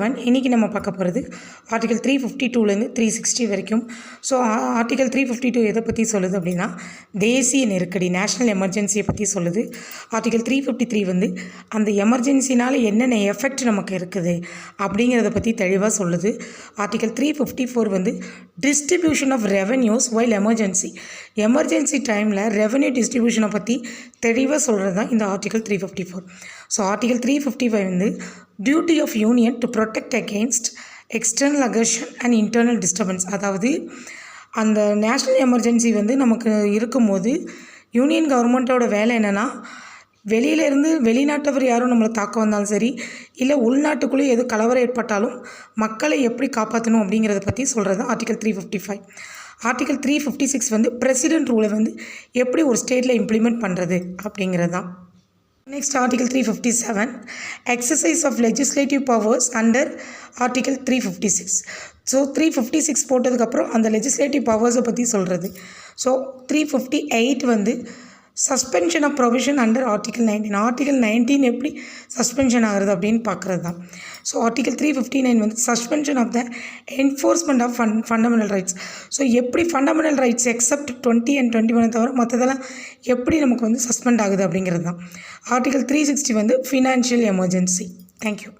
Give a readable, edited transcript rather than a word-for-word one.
11 இன்றைக்கி நம்ம பார்க்க போகிறது ஆர்டிகல் 352லேருந்து 360 வரைக்கும். ஸோ ஆர்டிகல் 352 எதை பற்றி சொல்லுது அப்படின்னா தேசிய நெருக்கடி நேஷ்னல் எமர்ஜென்சியை பற்றி சொல்லுது. ஆர்டிகல் 353 வந்து அந்த எமர்ஜென்சினால் என்னென்ன எஃபெக்ட் நமக்கு இருக்குது அப்படிங்கிறத பற்றி தெளிவாக சொல்லுது. ஆர்டிகல் 354 வந்து distribution of revenues while emergency டைமில் ரெவென்யூ டிஸ்ட்ரிபியூஷனை பற்றி தெளிவாக சொல்கிறது தான் இந்த ஆர்டிகல் 354. ஸோ ஆர்டிகல் 355 வந்து duty of union to protect against external aggression and internal disturbance. அதாவது அந்த நேஷ்னல் எமர்ஜென்சி வந்து நமக்கு இருக்கும்போது யூனியன் கவர்மெண்ட்டோட வேலை என்னென்னா வெளியிலேருந்து வெளிநாட்டவர் யாரும் நம்மளை தாக்க வந்தாலும் சரி, இல்லை உள்நாட்டுக்குள்ளேயே எது கலவரம் ஏற்பட்டாலும் மக்களை எப்படி காப்பாற்றணும் அப்படிங்கிறத பற்றி சொல்கிறது ஆர்டிகல் 355. ஆர்டிகல் 356 வந்து பிரசிடென்ட் ரூலை வந்து எப்படி ஒரு ஸ்டேட்டில் இம்ப்ளிமெண்ட் பண்ணுறது அப்படிங்கிறது தான். Next article 357 exercise of legislative powers under article 356. So 356 போட்டதுக்கப்புறம் அந்த லெஜிஸ்லேட்டிவ் பவர்ஸை பற்றி சொல்கிறது. ஸோ 358 வந்து suspension of provision under article 19. Article 19 எப்படி சஸ்பென்ஷன் ஆகிறது அப்படின்னு பார்க்குறது தான். ஸோ ஆர்டிகல் 359 வந்து suspension of the enforcement of fundamental rights. So எப்படி ஃபண்டமெண்டல் ரைட்ஸ் எக்ஸப்ட் 20 and 21 தவிர மற்றதெல்லாம் எப்படி நமக்கு வந்து சஸ்பெண்ட் ஆகுது அப்படிங்கிறது தான். ஆர்டிகல் 360 வந்து ஃபினான்ஷியல் எமர்ஜென்சி. தேங்க்யூ.